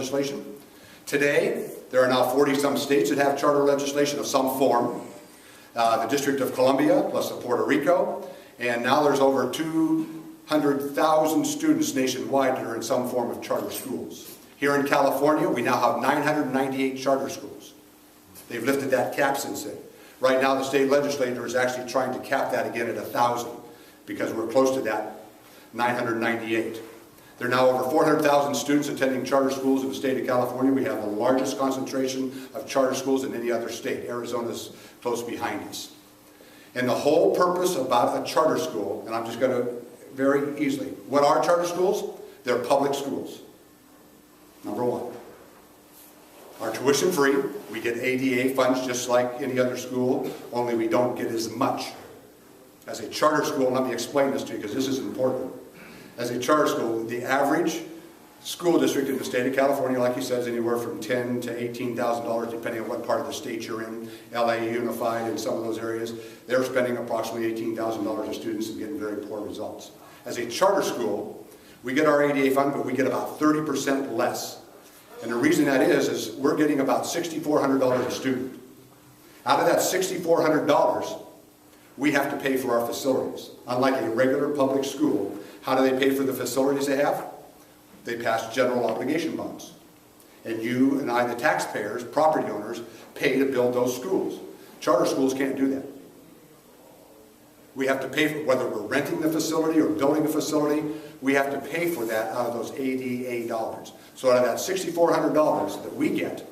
legislation. Today, there are now 40-some states that have charter legislation of some form. The District of Columbia, plus Puerto Rico, and now there's over 200,000 students nationwide that are in some form of charter schools. Here in California, we now have 998 charter schools. They've lifted that cap since then. Right now, the state legislature is actually trying to cap that again at 1,000 because we're close to that 998. There are now over 400,000 students attending charter schools in the state of California. We have the largest concentration of charter schools in any other state. Arizona's close behind us. And the whole purpose about a charter school, and I'm just going to very easily, what are charter schools? They're public schools. Number one. Are tuition free. We get ADA funds just like any other school, only we don't get as much. As a charter school, let me explain this to you because this is important. As a charter school, the average school district in the state of California, like he says, anywhere from $10,000 to $18,000, depending on what part of the state you're in. LA Unified and some of those areas, they're spending approximately $18,000 of students and getting very poor results. As a charter school, we get our ADA fund, but we get about 30% less. And the reason that is we're getting about $6,400 a student. Out of that $6,400, we have to pay for our facilities. Unlike a regular public school, how do they pay for the facilities they have? They pass general obligation bonds. And you and I, the taxpayers, property owners, pay to build those schools. Charter schools can't do that. We have to pay for, whether we're renting the facility or building a facility, we have to pay for that out of those ADA dollars. So out of that $6,400 that we get,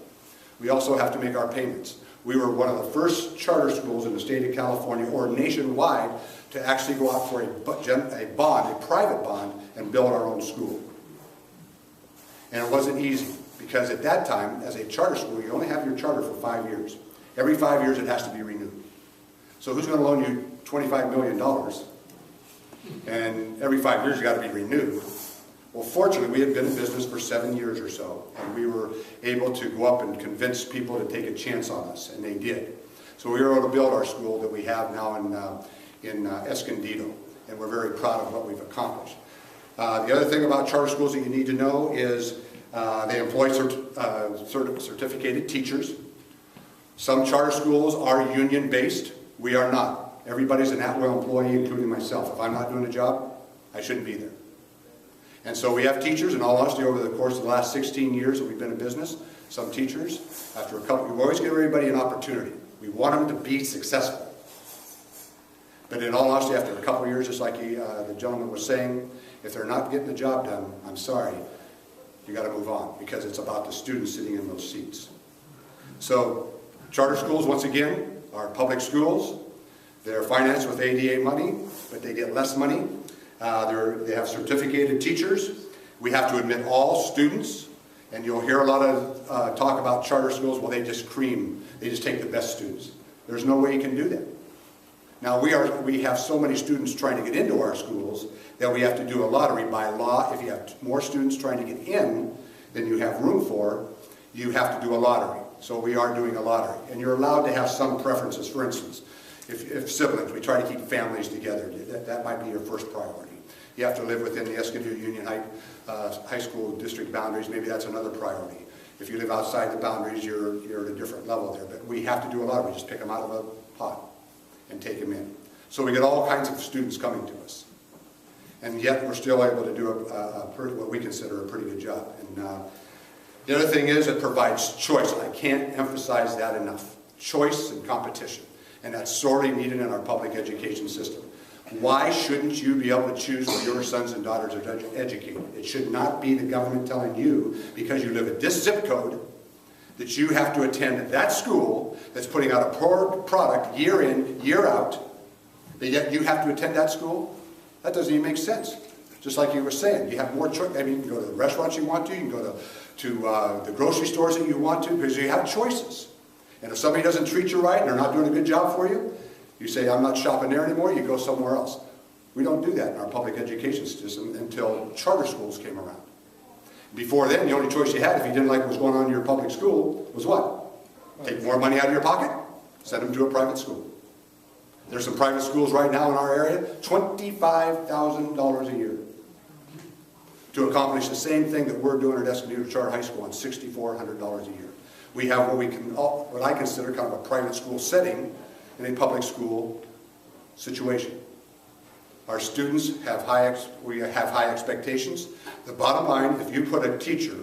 we also have to make our payments. We were one of the first charter schools in the state of California or nationwide to actually go out for a bond, a private bond, and build our own school. And it wasn't easy because at that time, as a charter school, you only have your charter for 5 years. Every 5 years it has to be renewed. So who's going to loan you $25 million? And every 5 years you got to be renewed. Well, fortunately, we had been in business for 7 years or so, and we were able to go up and convince people to take a chance on us, and they did. So we were able to build our school that we have now in Escondido, and we're very proud of what we've accomplished. The other thing about charter schools that you need to know is they employ certificated teachers. Some charter schools are union-based. We are not. Everybody's an at-will employee, including myself. If I'm not doing a job, I shouldn't be there. And so we have teachers, in all honesty, over the course of the last 16 years that we've been in business, some teachers, after a couple, we always give everybody an opportunity. We want them to be successful. But in all honesty, after a couple of years, just like the gentleman was saying, if they're not getting the job done, I'm sorry, you got to move on because it's about the students sitting in those seats. So charter schools, once again, are public schools. They're financed with ADA money, but they get less money. They have certificated teachers. We have to admit all students, and you'll hear a lot of talk about charter schools. Well, they just cream. They just take the best students. There's no way you can do that. Now, we have so many students trying to get into our schools that we have to do a lottery by law. If you have more students trying to get in than you have room for, you have to do a lottery. So we are doing a lottery. And you're allowed to have some preferences. For instance, if siblings, we try to keep families together. That might be your first priority. You have to live within the Escondido Union High School district boundaries. Maybe that's another priority. If you live outside the boundaries, you're at a different level there. But we have to do a lottery. We just pick them out of a pot and take them in. So we get all kinds of students coming to us. And yet we're still able to do what we consider a pretty good job. And the other thing is it provides choice. I can't emphasize that enough. Choice and competition. And that's sorely needed in our public education system. Why shouldn't you be able to choose where your sons and daughters are educated? It should not be the government telling you, because you live at this zip code, that you have to attend that school that's putting out a poor product year in, year out, but yet you have to attend that school? That doesn't even make sense. Just like you were saying, you have more choice. I mean, you can go to the restaurants you want to, you can go to the grocery stores that you want to, because you have choices. And if somebody doesn't treat you right and they're not doing a good job for you, you say, I'm not shopping there anymore, you go somewhere else. We don't do that in our public education system until charter schools came around. Before then, the only choice you had if you didn't like what was going on in your public school was what? Take more money out of your pocket, send them to a private school. There's some private schools right now in our area, $25,000 a year. to accomplish the same thing that we're doing at Escondido Charter High School on $6,400 a year. We have what I consider kind of a private school setting in a public school situation. Our students have we have high expectations. The bottom line, if you put a teacher,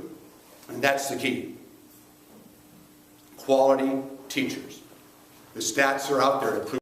and that's the key, quality teachers. The stats are out there to prove